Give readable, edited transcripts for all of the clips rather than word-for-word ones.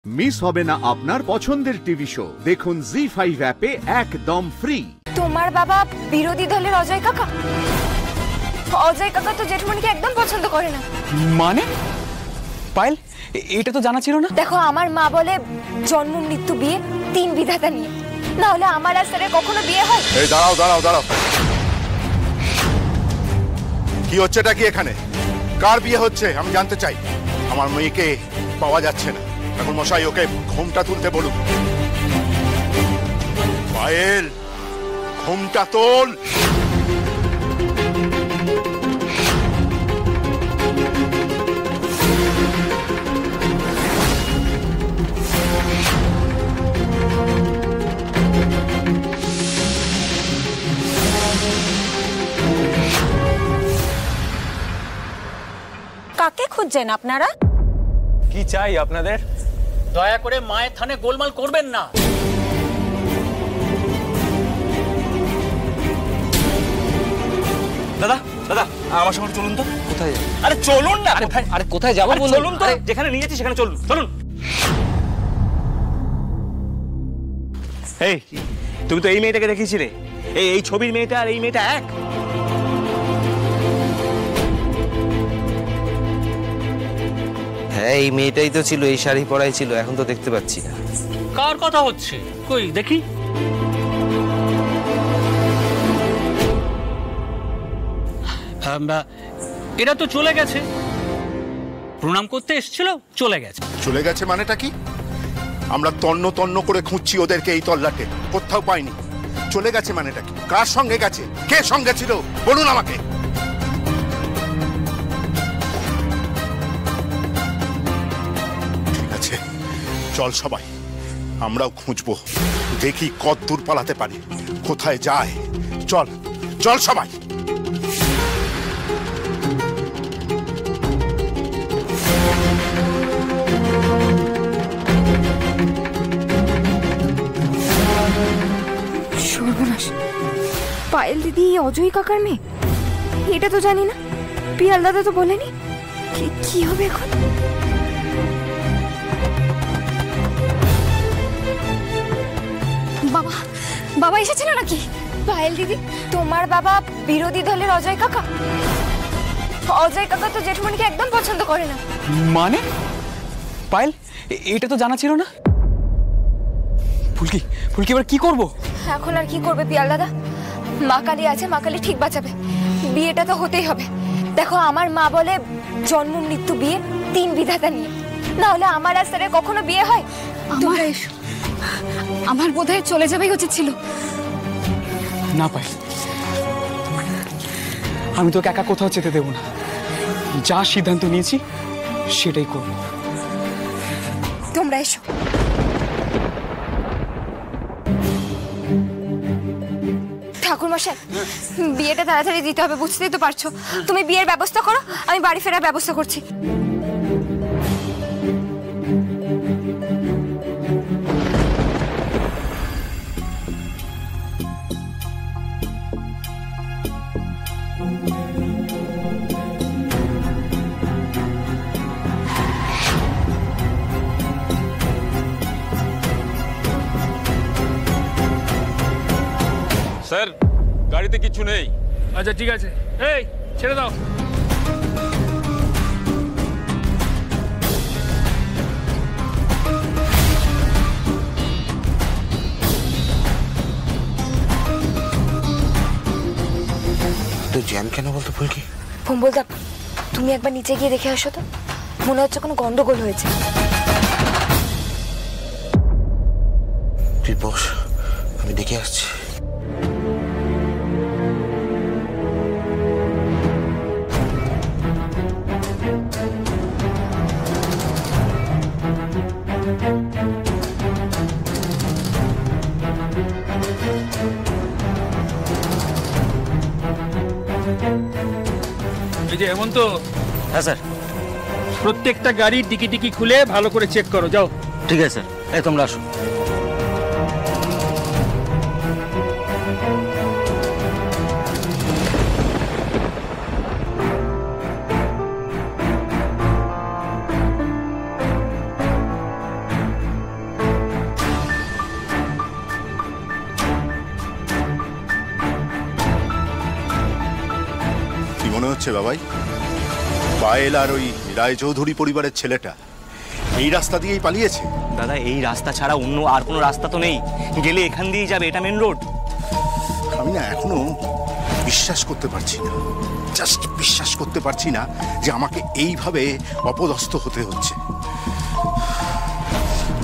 Miss হবে না আপনার পছন্দের টিভি শো। দেখুন জি5 অ্যাপে একদম ফ্রি। তোমার বাবা বিরোধী দলের অজয় কাকা? অজয় কাকা তো জেঠমনিকে একদম পছন্দ করে না। মানে পায়েল, এটা তো জানা ছিল না। দেখো, আমার মা বলে জন্ম মৃত্যু বিয়ে 3 বিধাতা নিয়ে, না হলে আমার আর স্যারের কখনো বিয়ে হয়? এই দাঁড়াও দাঁড়াও দাঁড়াও, কি হচ্ছেটা কি এখানে? কার বিয়ে হচ্ছে আমি জানতে চাই। আমার মেয়েকে পাওয়া যাচ্ছে না, এখন মশাই ওকে ঘুমটা তুলতে বলুন। পায়েল, ঘুমটা তোল। কাকে খুঁজছেন আপনারা? কি চাই আপনাদের? দয়া করে মায়ের থানে গোলমাল করবেন না। দাদা দাদা, আমার সঙ্গে চলুন তো। কোথায়? আরে চলুন না। আরে কোথায় যাবো বলুন? চলুন তো, যেখানে নিয়ে যাচ্ছি সেখানে চলুন। চলুন। এই, তুমি তো এই মেয়েটাকে দেখিয়েছিলে। এই ছবির মেয়েটা আর এই মেয়েটা এক? হ্যাঁ, এই মেয়েটাই তো ছিল, এই শাড়ি পরাই ছিল, এখন তো দেখতে পাচ্ছি না। কার কথা হচ্ছে? কই দেখি। এরা তো চলে গেছে, প্রণাম করতে এসেছিল, চলে গেছে। চলে গেছে মানেটা কি? আমরা তন্ন তন্ন করে খুঁজছি ওদেরকে এই তল্লাটে, কোথাও পাইনি। চলে গেছে মানেটা কি? কার সঙ্গে গেছে? কে সঙ্গে ছিল বলুন আমাকে। ঠিক আছে, চল সবাই, আমরাও খুঁজবো, দেখি কত দূর পালাতে পারি, কোথায় যায়। চল চল সবাই। সর্বনাশ, পায়েল দিদি অজয় কাকার মেয়ে? এটা তো জানি না, পিয়াল দাদা তো বলেনি। কি হবে এখন? বাবা, বাবা এসেছিল নাকি? পায়েল দিদি, তোমার বাবা বিরোধী দলের অজয় কাকা? অজয় কাকা তো জেঠমনিকে একদম পছন্দ করে না। মানে পায়েল, এটা তো জানা ছিল না। ফুলকি, ফুলকি, এবার কি করবো? এখন আর কি করবে পিয়াল দাদা? মা কালী আছে, মা কালী ঠিক বাঁচাবে। বিয়েটা তো হতেই হবে। দেখো, আমার মা বলে জন্ম মৃত্যু বিয়ে 3 বিধাতা নিয়ে, না হলে আমার আর স্যারের কখনো বিয়ে হয়? আমার বোধহয় চলে যাবেই উচিত ছিল। না পায়েল, আমি তোকে একা কোথাও যেতে দেবো না। যা সিদ্ধান্ত নিয়েছি সেটাই করবো। তোমরা এসো। ঠাকুরমশাই, বিয়েটা তাড়াতাড়ি দিতে হবে, বুঝতেই তো পারছো। তুমি বিয়ের ব্যবস্থা করো, আমি বাড়ি ফেরার ব্যবস্থা করছি। স্যার, গাড়িতে কিছু নেই। আচ্ছা ঠিক আছে, এই ছেড়ে দাও। তো জ্যাম কেন বলতো ফুলকি? ভুম্বলদা, তুমি একবার নিচে গিয়ে দেখে আসো তো, মনে হচ্ছে কোনো গন্ডগোল হয়েছে। তুই বস, আমি দেখে আসছি। এই যে হেমন্ত। হ্যাঁ স্যার। প্রত্যেকটা গাড়ির ডিকি খুলে ভালো করে চেক করো, যাও। ঠিক আছে স্যার, এই তোমরা আসো। হচ্ছে বাবাই? পায়েল আর ওই রায়চৌধুরী পরিবারের ছেলেটা এই রাস্তা দিয়েই পালিয়েছে। দাদা এই রাস্তা ছাড়া অন্য আর কোনো রাস্তা তো নেই, গেলে এখান দিয়েই যাবে, এটা মেন রোড। আমি না এখনো বিশ্বাস করতে পারছি না, জাস্ট বিশ্বাস করতে পারছি না যে আমাকে এইভাবে অপদস্থ হতে হচ্ছে।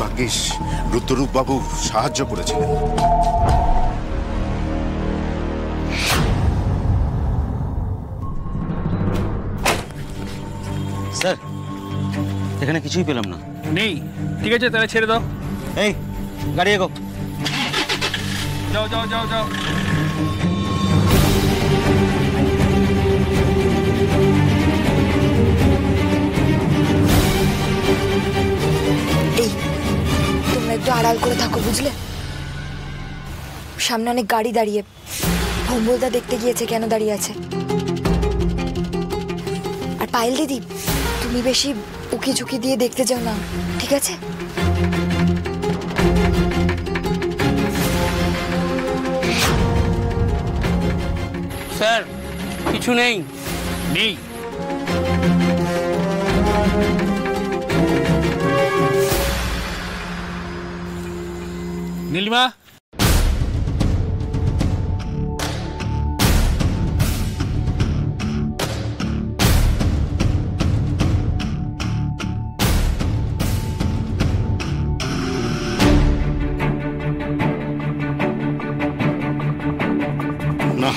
ভাগ্যিস রুদ্ররূপ বাবু সাহায্য করেছিলেন। স্যার এখানে কিছুই পেলাম না। নেই, ঠিক আছে তাহলে ছেড়ে দাও। এই গাড়ি এগো। যাও যাও যাও যাও। এই তোমরা একটু আড়াল করে থাকো, বুঝলে? সামনে অনেক গাড়ি দাঁড়িয়ে, ভম্বলদা দেখতে গিয়েছে কেন দাঁড়িয়ে আছে। আর পায়েল দিদি, তুমি বেশি উকি ঝুঁকি দিয়ে দেখতে যাও না, ঠিক আছে? স্যার কিছু নেই। নেই। নীলিমা, না,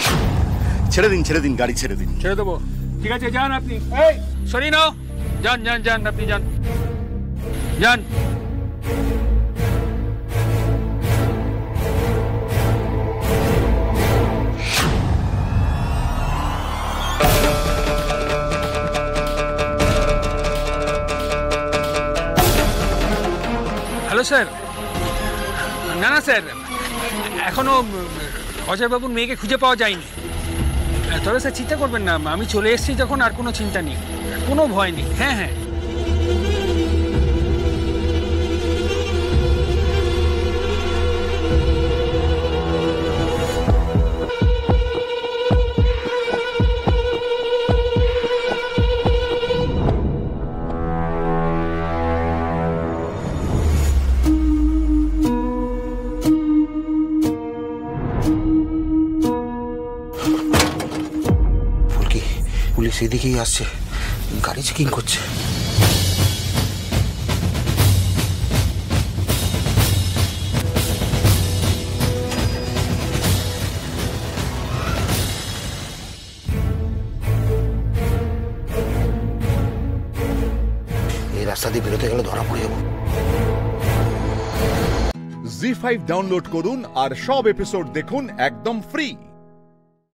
ছেড়ে দিন ছেড়ে দিন, গাড়ি ছেড়ে দিন। ছেড়ে দেবো, ঠিক আছে যান আপনি। এই সরি নাও, যান যান যান, আপনি যান যান। Hello sir. না না স্যার, এখনো অজয়বাবুর মেয়েকে খুঁজে পাওয়া যায়নি। তবে স্যার চিন্তা করবেন না, আমি চলে এসেছি যখন আর কোনো চিন্তা নেই, কোনো ভয় নেই। হ্যাঁ হ্যাঁ। পুলিশ এদিকেই আসছে, গাড়ি চেকিং করছে। এই রাস্তা দিয়ে বেরোতে গেলে ধরা পড়ে যাব। জি5 ডাউনলোড করুন আর সব এপিসোড দেখুন একদম ফ্রি।